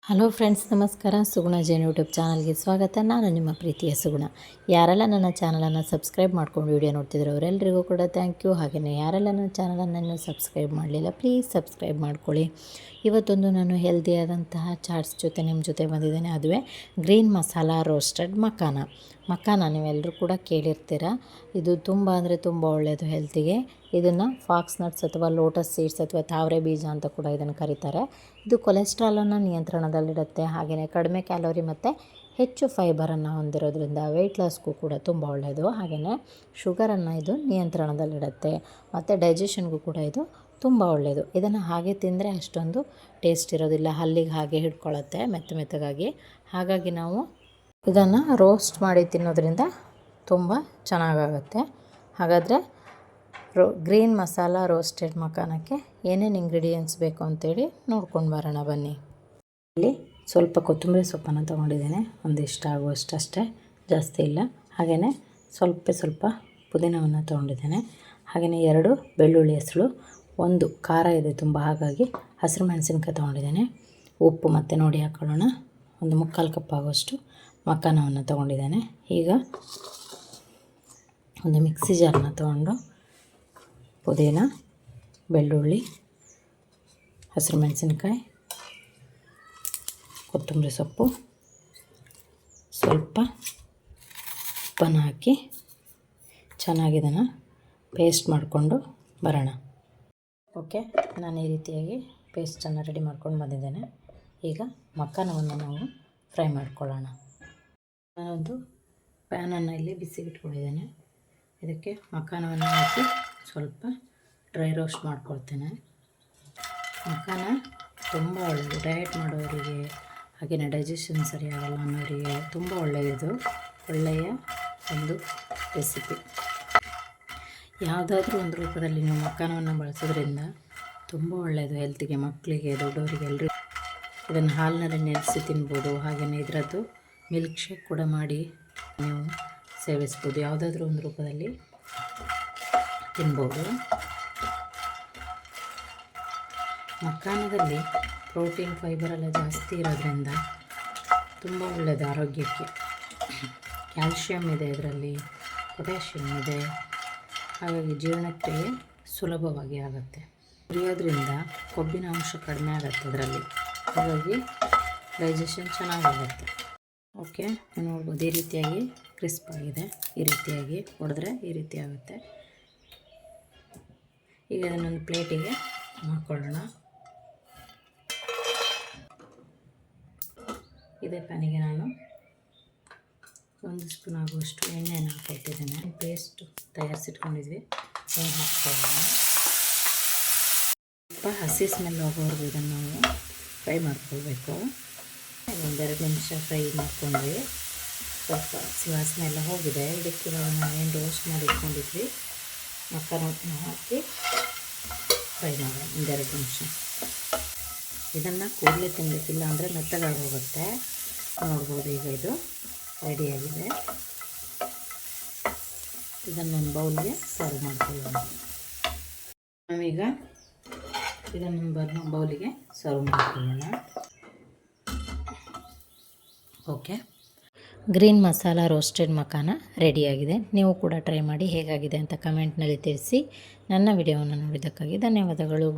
Hello friends, ನಮಸ್ಕಾರ. ಸುಗುಣ Jain YouTube ಚಾನಲ್ಗೆ ಸ್ವಾಗತ. ನಾನು ನಿಮ್ಮ ಪ್ರೀತಿಯ ಸುಗುಣ. ಯಾರೆಲ್ಲ ನನ್ನ ಚಾನಲನ್ನು ಸಬ್ಸ್ಕ್ರೈಬ್ ಮಾಡ್ಕೊಂಡು ವಿಡಿಯೋ ನೋಡ್ತಿದ್ರು ಅವರೆಲ್ಲರಿಗೂ ಕೂಡ ಥ್ಯಾಂಕ್ ಯು. ಹಾಗೆಯೇ ಯಾರೆಲ್ಲ ನನ್ನ ಚಾನಲನ್ನು ಇನ್ನೂ ಸಬ್ಸ್ಕ್ರೈಬ್ ಮಾಡಲಿಲ್ಲ, ಪ್ಲೀಸ್ ಸಬ್ಸ್ಕ್ರೈಬ್ ಮಾಡ್ಕೊಳ್ಳಿ. ಇವತ್ತೊಂದು ನಾನು ಹೆಲ್ದಿಯಾದಂತಹ ಚಾಟ್ಸ್ ಜೊತೆ ನಿಮ್ಮ ಜೊತೆ ಬಂದಿದ್ದೇನೆ. ಅದುವೇ ಗ್ರೀನ್ ಮಸಾಲ ರೋಸ್ಟೆಡ್ ಮಕ್ಕಾನ ನೀವೆಲ್ಲರೂ ಕೂಡ ಕೇಳಿರ್ತೀರ. ಇದು ತುಂಬ ಅಂದರೆ ತುಂಬ ಒಳ್ಳೆಯದು ಹೆಲ್ತಿಗೆ. ಇದನ್ನು ಫಾಕ್ಸ್ ನಟ್ಸ್ ಅಥವಾ ಲೋಟಸ್ ಸೀಡ್ಸ್ ಅಥವಾ ತಾವರೆ ಬೀಜ ಅಂತ ಕೂಡ ಇದನ್ನು ಕರೀತಾರೆ. ಇದು ಕೊಲೆಸ್ಟ್ರಾಲನ್ನು ನಿಯಂತ್ರಣದಲ್ಲಿಡುತ್ತೆ. ಹಾಗೆಯೇ ಕಡಿಮೆ ಕ್ಯಾಲೋರಿ ಮತ್ತು ಹೆಚ್ಚು ಫೈಬರನ್ನು ಹೊಂದಿರೋದ್ರಿಂದ ವೆಯ್ಟ್ ಲಾಸ್ಗೂ ಕೂಡ ತುಂಬ ಒಳ್ಳೆಯದು. ಹಾಗೆಯೇ ಶುಗರನ್ನು ಇದು ನಿಯಂತ್ರಣದಲ್ಲಿಡುತ್ತೆ ಮತ್ತು ಡೈಜೆಷನ್ಗೂ ಕೂಡ ಇದು ತುಂಬ ಒಳ್ಳೆಯದು. ಇದನ್ನು ಹಾಗೆ ತಿಂದರೆ ಅಷ್ಟೊಂದು ಟೇಸ್ಟ್ ಇರೋದಿಲ್ಲ, ಹಲ್ಲಿಗೆ ಹಾಗೆ ಹಿಡ್ಕೊಳ್ಳುತ್ತೆ ಮೆತ್ತಗಾಗಿ. ಹಾಗಾಗಿ ನಾವು ಇದನ್ನು ರೋಸ್ಟ್ ಮಾಡಿ ತಿನ್ನೋದ್ರಿಂದ ತುಂಬ ಚೆನ್ನಾಗಾಗುತ್ತೆ. ಹಾಗಾದರೆ ಗ್ರೀನ್ ಮಸಾಲ ರೋಸ್ಟೆಡ್ ಮಕಾನಕ್ಕೆ ಏನೇನು ಇಂಗ್ರೀಡಿಯೆಂಟ್ಸ್ ಬೇಕು ಅಂತೇಳಿ ನೋಡ್ಕೊಂಡು ಬರೋಣ ಬನ್ನಿ. ಇಲ್ಲಿ ಸ್ವಲ್ಪ ಕೊತ್ತಂಬರಿ ಸೊಪ್ಪನ್ನು ತೊಗೊಂಡಿದ್ದೇನೆ, ಒಂದಿಷ್ಟು ಆಗುವಷ್ಟು ಅಷ್ಟೇ, ಜಾಸ್ತಿ ಇಲ್ಲ. ಹಾಗೆಯೇ ಸ್ವಲ್ಪ ಪುದೀನವನ್ನು ತೊಗೊಂಡಿದ್ದೇನೆ. ಹಾಗೆಯೇ 2 ಬೆಳ್ಳುಳ್ಳಿ ಹೆಸಳು, 1 ಖಾರ ಇದೆ ತುಂಬ, ಹಾಗಾಗಿ ಹಸಿರು ಮೆಣಸಿನ್ಕಾಯಿ ತೊಗೊಂಡಿದ್ದೇನೆ. ಉಪ್ಪು ಮತ್ತು ನೋಡಿ ಹಾಕೊಳ್ಳೋಣ. 1 ಮುಕ್ಕಾಲು ಕಪ್ ಆಗುವಷ್ಟು ಮಕಾನವನ್ನು ತೊಗೊಂಡಿದ್ದೇನೆ. ಈಗ ಒಂದು ಮಿಕ್ಸಿ ಜಾರನ್ನ ತೊಗೊಂಡು ಪುದೀನ, ಬೆಳ್ಳುಳ್ಳಿ, ಹಸಿರು ಮೆಣಸಿನ್ಕಾಯಿ, ಕೊತ್ತಂಬರಿ ಸೊಪ್ಪು, ಸ್ವಲ್ಪ ಉಪ್ಪನ್ನು ಹಾಕಿ ಚೆನ್ನಾಗಿ ಇದನ್ನು ಪೇಸ್ಟ್ ಮಾಡಿಕೊಂಡು ಬರೋಣ. ಓಕೆ, ನಾನು ಈ ರೀತಿಯಾಗಿ ಪೇಸ್ಟನ್ನು ರೆಡಿ ಮಾಡ್ಕೊಂಡು ಬಂದಿದ್ದೇನೆ. ಈಗ ಮಕಾನವನ್ನು ನಾವು ಫ್ರೈ ಮಾಡ್ಕೊಳ್ಳೋಣ. ನಾನೊಂದು ಪ್ಯಾನನ್ನು ಇಲ್ಲಿ ಬಿಸಿಗಿಟ್ಕೊಂಡಿದ್ದೇನೆ. ಇದಕ್ಕೆ ಮಕಾನವನ್ನು ಹಾಕಿ ಸ್ವಲ್ಪ ಡ್ರೈ ರೋಸ್ಟ್ ಮಾಡ್ಕೊಳ್ತೇನೆ. ಮಕಾನ ತುಂಬ ಒಳ್ಳೆಯದು, ಡಯಟ್ ಮಾಡೋರಿಗೆ, ಹಾಗೆಯೇ ಡೈಜೆಷನ್ ಸರಿಯಾಗಲ್ಲ ಅನ್ನೋರಿಗೆ ತುಂಬ ಒಳ್ಳೆಯದು. ಒಳ್ಳೆಯ ಒಂದು ರೆಸಿಪಿ. ಯಾವುದಾದ್ರೂ ಒಂದು ರೂಪದಲ್ಲಿ ನೀವು ಮಕಾನವನ್ನು ಬಳಸೋದ್ರಿಂದ ತುಂಬ ಒಳ್ಳೆಯದು ಹೆಲ್ತಿಗೆ. ಮಕ್ಕಳಿಗೆ, ದೊಡ್ಡವರಿಗೆ ಎಲ್ಲರಿಗೂ ಇದನ್ನು ಹಾಲಿನಲ್ಲಿ ನೆನೆಸಿ ತಿನ್ಬೋದು. ಹಾಗೆಯೇ ಇದರದ್ದು ಮಿಲ್ಕ್ ಶೇಕ್ ಕೂಡ ಮಾಡಿ ನೀವು ಸೇವಿಸ್ಬೋದು. ಯಾವುದಾದ್ರೂ ಒಂದು ರೂಪದಲ್ಲಿ ತಿನ್ಬೋದು. ಮಕಾನದಲ್ಲಿ ಪ್ರೋಟೀನ್, ಫೈಬರೆಲ್ಲ ಜಾಸ್ತಿ ಇರೋದ್ರಿಂದ ತುಂಬ ಒಳ್ಳೆಯದು ಆರೋಗ್ಯಕ್ಕೆ. ಕ್ಯಾಲ್ಶಿಯಮ್ ಇದೆ ಇದರಲ್ಲಿ, ಪೊಟ್ಯಾಷಿಯಮ್ ಇದೆ. ಹಾಗಾಗಿ ಜೀರ್ಣಕ್ರಿಯೆ ಸುಲಭವಾಗಿ ಆಗುತ್ತೆ. ಕುಡಿಯೋದ್ರಿಂದ ಕೊಬ್ಬಿನ ಅಂಶ ಕಡಿಮೆ ಆಗುತ್ತೆ ಅದರಲ್ಲಿ, ಹಾಗಾಗಿ ಡೈಜೆಷನ್ ಚೆನ್ನಾಗಾಗುತ್ತೆ. ಓಕೆ, ನೋಡ್ಬೋದು ಈ ರೀತಿಯಾಗಿ ಕ್ರಿಸ್ಪ್ ಆಗಿದೆ. ಈ ರೀತಿಯಾಗಿ ಹೊಡೆದ್ರೆ ಈ ರೀತಿ ಆಗುತ್ತೆ. ಈಗ ಅದನ್ನೊಂದು ಪ್ಲೇಟಿಗೆ ಹಾಕ್ಕೊಳ್ಳೋಣ. ಇದೇ ಪ್ಯಾನಿಗೆ ನಾನು 1 ಸ್ಪೂನ್ ಆಗುವಷ್ಟು ಎಣ್ಣೆಯನ್ನು ಹಾಕ್ಕೊಳ್ತಿದ್ದೇನೆ. ಪೇಸ್ಟ್ ತಯಾರಿಸಿಟ್ಕೊಂಡಿದ್ವಿ, ಏನು ಹಾಕ್ಕೊಳ್ಳೋಣ. ಸ್ವಲ್ಪ ಹಸಿ ಸ್ಮೆಲ್ ಹೋಗೋವರೆಗೂ ಇದನ್ನು ನಾವು ಫ್ರೈ ಮಾಡ್ಕೊಳ್ಬೇಕು. 1-2 ನಿಮಿಷ ಫ್ರೈ ಮಾಡ್ಕೊಂಡ್ವಿ. ಸ್ವಲ್ಪ ವಾಸನೆ ಎಲ್ಲ ಹೋಗಿದೆ. ಇದಕ್ಕೆ ನಾವೇನು ರೋಸ್ಟ್ ಮಾಡಿ ಇಟ್ಕೊಂಡಿದ್ವಿ ಮಕಾನವನ್ನು ಹಾಕಿ ಫ್ರೈ ಮಾಡೋಣ 1-2 ನಿಮಿಷ. ಇದನ್ನು ಕೂಡಲೇ ತಿನ್ನಬೇಕಿಲ್ಲ ಅಂದರೆ ಮೆತ್ತಗಾಗಿ ಹೋಗುತ್ತೆ. ನೋಡ್ಬೋದು, ಈಗ ಇದು ರೆಡಿಯಾಗಿದೆ. ಇದನ್ನೊಂದು ಬೌಲ್ಗೆ ಸರ್ವ್ ಮಾಡ್ಕೊಳ್ಳೋಣ. ನಾವೀಗ ಇದನ್ನು ಬೌಲಿಗೆ ಸರ್ವ್ ಮಾಡ್ಕೊಳ್ಳೋಣ. ಓಕೆ, ಗ್ರೀನ್ ಮಸಾಲ ರೋಸ್ಟೆಡ್ ಮಕಾನ ರೆಡಿಯಾಗಿದೆ. ನೀವು ಕೂಡ ಟ್ರೈ ಮಾಡಿ ಹೇಗಾಗಿದೆ ಅಂತ ಕಮೆಂಟ್ನಲ್ಲಿ ತಿಳಿಸಿ. ನನ್ನ ವಿಡಿಯೋವನ್ನು ನೋಡಿದ್ದಕ್ಕಾಗಿ ಧನ್ಯವಾದಗಳು.